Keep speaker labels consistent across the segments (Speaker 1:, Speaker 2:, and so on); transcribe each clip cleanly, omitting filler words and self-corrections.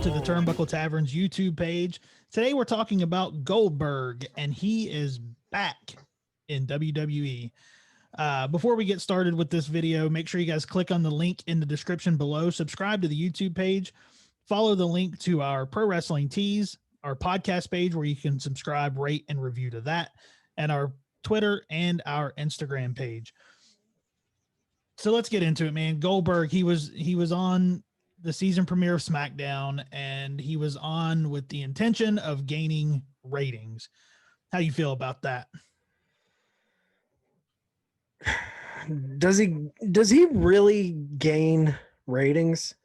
Speaker 1: to the Turnbuckle Tavern's YouTube page. Today we're talking about Goldberg, and he is back in WWE. Before we get started with this video, make sure you guys click on the link in the description below, subscribe to the YouTube page, follow the link to our Pro Wrestling Tees, our podcast page where you can subscribe, rate, and review to that, and our Twitter and our Instagram page. So let's get into it, man. Goldberg, he was on the season premiere of Smackdown, and he was on with the intention of gaining ratings. How do you feel about that?
Speaker 2: Does he really gain ratings?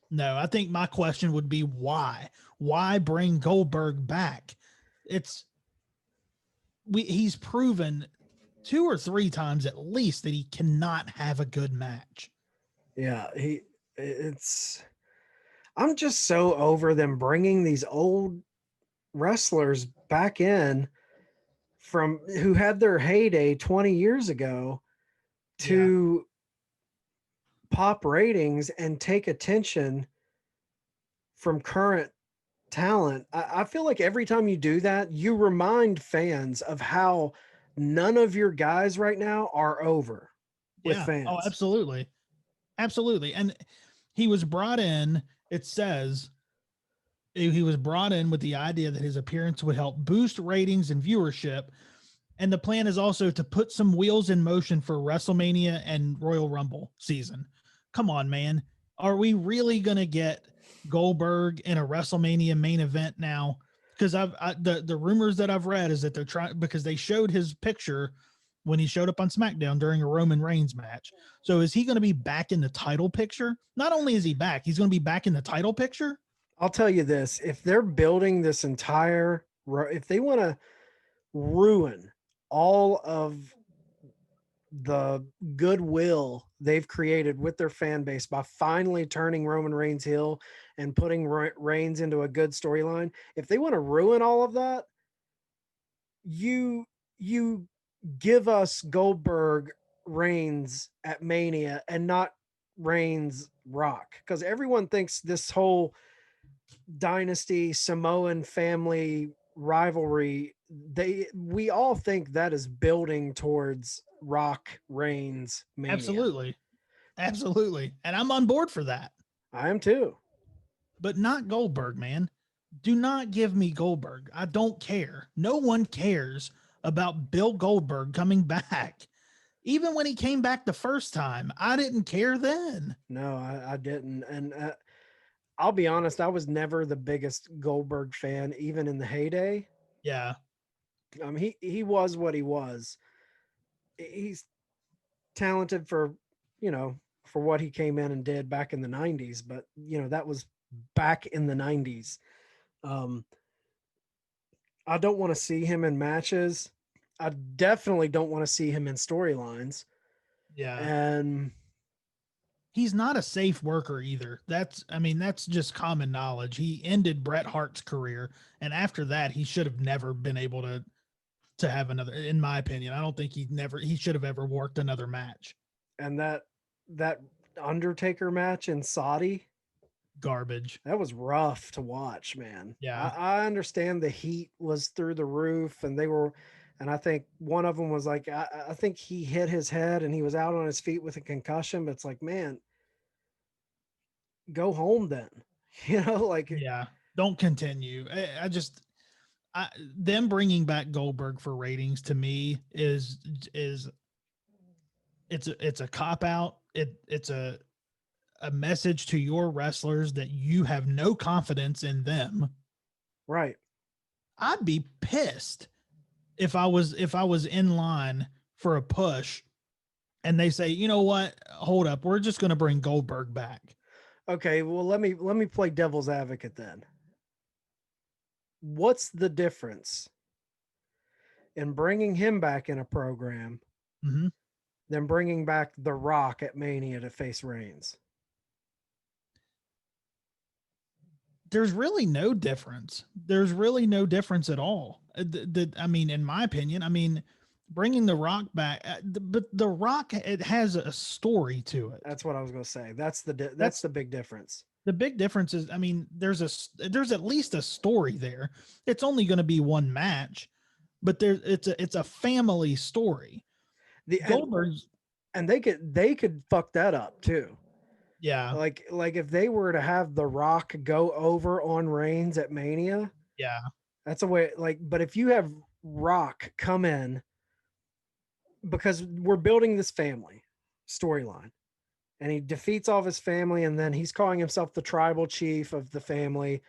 Speaker 1: No, I think my question would be why? Why bring Goldberg back? He's proven 2 or 3 times at least that he cannot have a good match.
Speaker 2: Yeah, I'm just so over them bringing these old wrestlers back in from who had their heyday 20 years ago to pop ratings and take attention from current talent. I feel like every time you do that, you remind fans of how none of your guys right now are over with fans.
Speaker 1: Oh, absolutely. Absolutely. And he was brought in, it says he was brought in with the idea that his appearance would help boost ratings and viewership. And the plan is also to put some wheels in motion for WrestleMania and Royal Rumble season. Come on, man. Are we really going to get Goldberg in a WrestleMania main event now? Because the rumors that I've read is that they're trying, because they showed his picture when he showed up on SmackDown during a Roman Reigns match. So is he going to be back in the title picture? Not only is he back, he's going to be back in the title picture.
Speaker 2: I'll tell you this, if they're building this entire, if they want to ruin all of the goodwill they've created with their fan base by finally turning Roman Reigns heel and putting Reigns into a good storyline, if they want to ruin all of that, you give us Goldberg Reigns at Mania and not Reigns Rock, because everyone thinks this whole dynasty Samoan family rivalry, we all think that is building towards Rock Reigns Mania.
Speaker 1: Absolutely. And I'm on board for that.
Speaker 2: I am too.
Speaker 1: But not Goldberg, man. Do not give me Goldberg. I don't care. No one cares about Bill Goldberg coming back. Even when he came back the first time, I didn't care then.
Speaker 2: No, I didn't. And I'll be honest, I was never the biggest Goldberg fan, even in the heyday.
Speaker 1: Yeah.
Speaker 2: He was what he was. He's talented for what he came in and did back in the 90s, but that was back in the 90s. I don't want to see him in matches. I definitely don't want to see him in storylines.
Speaker 1: Yeah.
Speaker 2: And
Speaker 1: he's not a safe worker either. That's just common knowledge. He ended Bret Hart's career, and after that, he should have never been able to have another, in my opinion. I don't think he should have ever worked another match.
Speaker 2: And that Undertaker match in Saudi,
Speaker 1: garbage.
Speaker 2: That was rough to watch, man.
Speaker 1: Yeah.
Speaker 2: I understand the heat was through the roof, and I think one of them was like, I think he hit his head and he was out on his feet with a concussion, but it's like, man, go home then.
Speaker 1: Yeah, don't continue. Them bringing back Goldberg for ratings to me is it's a cop out. It's a message to your wrestlers that you have no confidence in them.
Speaker 2: Right.
Speaker 1: I'd be pissed if I was in line for a push and they say, you know what, hold up, we're just going to bring Goldberg back.
Speaker 2: Okay, well, let me play devil's advocate then. What's the difference in bringing him back in a program than bringing back The Rock at Mania to face Reigns?
Speaker 1: There's really no difference. There's really no difference at all. In my opinion, bringing The Rock back, but The Rock, it has a story to it.
Speaker 2: That's what I was going to say. That's the big difference.
Speaker 1: The big difference is, I mean, there's at least a story there. It's only going to be one match, but it's a family story.
Speaker 2: The
Speaker 1: Goldberg's,
Speaker 2: and they could fuck that up too.
Speaker 1: yeah,
Speaker 2: Like if they were to have The Rock go over on Reigns at Mania,
Speaker 1: yeah,
Speaker 2: that's a way. Like, but if you have Rock come in, because we're building this family storyline, and he defeats all of his family, and then he's calling himself the tribal chief of the family,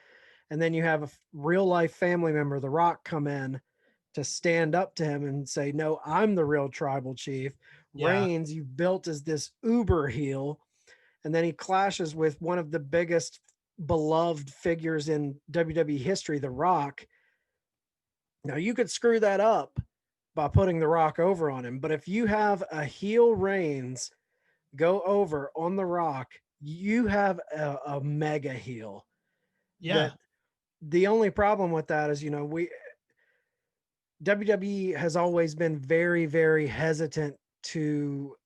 Speaker 2: and then you have a real life family member, The Rock, come in to stand up to him and say, "No, I'm the real tribal chief."
Speaker 1: yeah,
Speaker 2: Reigns, you built as this uber heel, and then he clashes with one of the biggest beloved figures in WWE history, The Rock. Now you could screw that up by putting The Rock over on him, but if you have a heel Reigns go over on The Rock, you have a mega heel.
Speaker 1: yeah,
Speaker 2: That the only problem with that is, we WWE has always been very, very hesitant to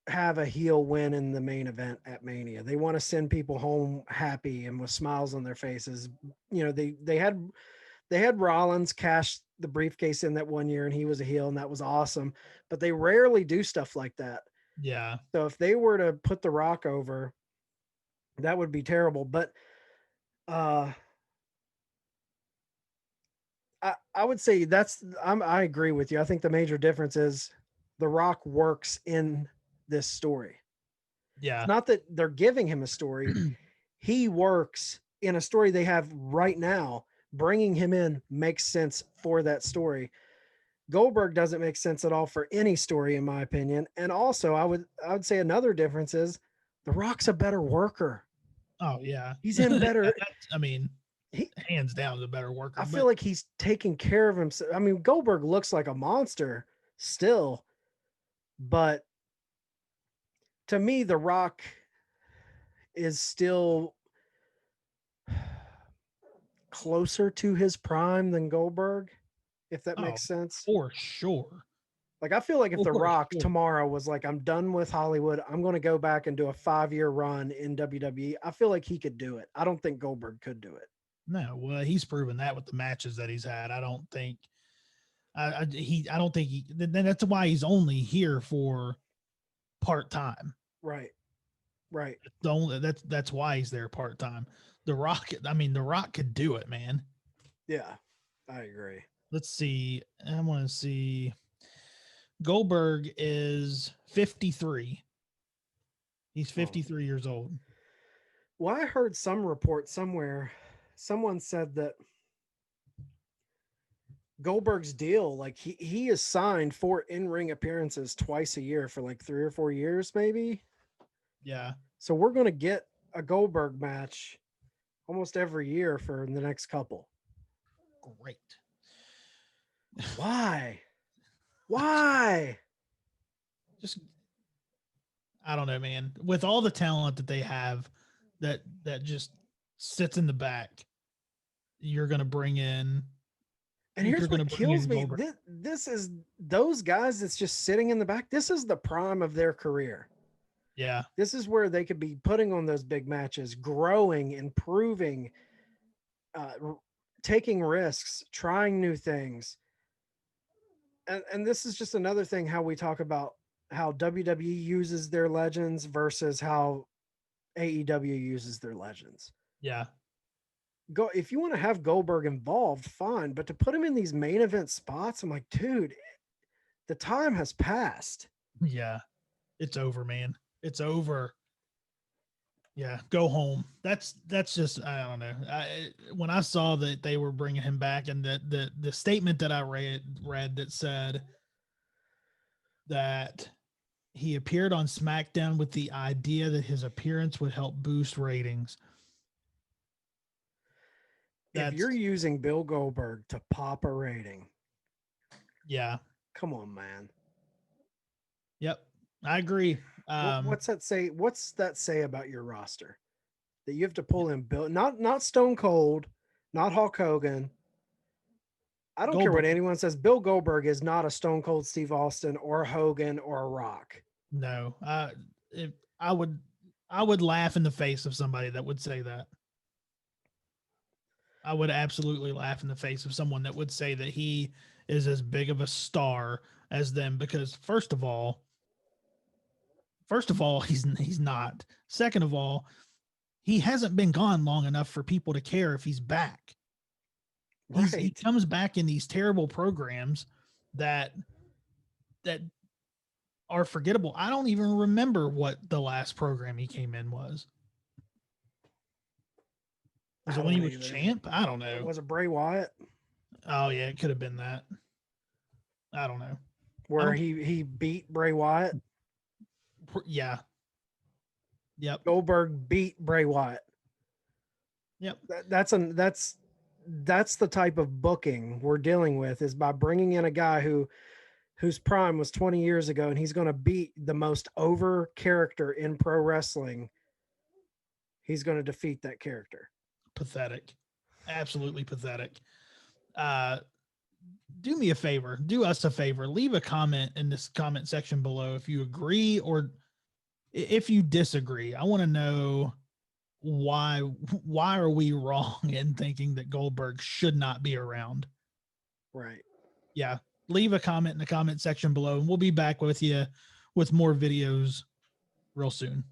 Speaker 2: have a heel win in the main event at Mania. They want to send people home happy and with smiles on their faces. They had Rollins cash the briefcase in that one year and he was a heel and that was awesome, but they rarely do stuff like that.
Speaker 1: yeah,
Speaker 2: So if they were to put The Rock over, that would be terrible. But I would say I agree with you. I think the major difference is The Rock works in this story. It's
Speaker 1: yeah,
Speaker 2: not that they're giving him a story. He works in a story they have right now. Bringing him in makes sense for that story. Goldberg doesn't make sense at all for any story, in my opinion. And also, I would say another difference is The Rock's a better worker.
Speaker 1: oh yeah.
Speaker 2: He's in better.
Speaker 1: I mean,
Speaker 2: He,
Speaker 1: hands down the better worker,
Speaker 2: I feel
Speaker 1: but
Speaker 2: like he's taking care of himself. I mean, Goldberg looks like a monster still, but to me, The Rock is still closer to his prime than Goldberg, if that
Speaker 1: oh,
Speaker 2: makes sense.
Speaker 1: for sure,
Speaker 2: Like, I feel like if The
Speaker 1: for
Speaker 2: Rock
Speaker 1: sure.
Speaker 2: tomorrow was like, I'm done with Hollywood, I'm going to go back and do a 5-year run in WWE, I feel like he could do it. I don't think Goldberg could do it.
Speaker 1: No, well, he's proven that with the matches that he's had. I don't think I don't think then that's why he's only here for part time.
Speaker 2: Right. Right.
Speaker 1: The only that's why he's there part time. The Rock, I mean, The Rock could do it, man.
Speaker 2: Yeah. I agree.
Speaker 1: Let's see. I want to see. Goldberg is 53. He's 53 years old.
Speaker 2: Well, I heard some report somewhere. Someone said that Goldberg's deal, like he is signed for in-ring appearances twice a year for like 3 or 4 years, maybe.
Speaker 1: Yeah.
Speaker 2: So we're going to get a Goldberg match almost every year for the next couple.
Speaker 1: Great.
Speaker 2: Why? Why?
Speaker 1: Just I don't know, man. With all the talent that they have that just sits in the back, you're going to bring in
Speaker 2: And here's what kills me. This is those guys that's just sitting in the back. This is the prime of their career.
Speaker 1: Yeah.
Speaker 2: This is where they could be putting on those big matches, growing, improving, taking risks, trying new things. And this is just another thing how we talk about how WWE uses their legends versus how AEW uses their legends.
Speaker 1: Yeah.
Speaker 2: Go if you want to have Goldberg involved, fine, but to put him in these main event spots, I'm like, dude, the time has passed.
Speaker 1: Yeah. It's over, man. It's over. Yeah, go home. That's just I don't know. When I saw that they were bringing him back, and that the statement that I read that said that he appeared on SmackDown with the idea that his appearance would help boost ratings.
Speaker 2: If you're using Bill Goldberg to pop a rating,
Speaker 1: yeah,
Speaker 2: come on, man.
Speaker 1: Yep, I agree.
Speaker 2: What's that say? What's that say about your roster? That you have to pull in Bill, not Stone Cold, not Hulk Hogan. I don't care what anyone says. Bill Goldberg is not a Stone Cold Steve Austin or a Hogan or a Rock.
Speaker 1: No, I would I would laugh in the face of somebody that would say that. I would absolutely laugh in the face of someone that would say that he is as big of a star as them, because first of all, he's not. Second of all, he hasn't been gone long enough for people to care if he's back. He
Speaker 2: Right.
Speaker 1: comes back in these terrible programs that are forgettable. I don't even remember what the last program he came in was. Was
Speaker 2: I
Speaker 1: it when he
Speaker 2: don't
Speaker 1: was
Speaker 2: either.
Speaker 1: champ? I don't know.
Speaker 2: Was it Bray Wyatt
Speaker 1: Oh yeah, it could have been that. I don't know.
Speaker 2: where he beat Bray Wyatt?
Speaker 1: Yeah. Yep.
Speaker 2: Goldberg beat Bray Wyatt.
Speaker 1: Yep.
Speaker 2: That's the type of booking we're dealing with, is by bringing in a guy whose prime was 20 years ago, and he's going to beat the most over character in pro wrestling. He's going to defeat that character.
Speaker 1: Pathetic. Absolutely pathetic. Do me a favor, do us a favor, leave a comment in this comment section below if you agree or if you disagree. I want to know why are we wrong in thinking that Goldberg should not be around?
Speaker 2: Right.
Speaker 1: Yeah. Leave a comment in the comment section below, and we'll be back with you with more videos real soon.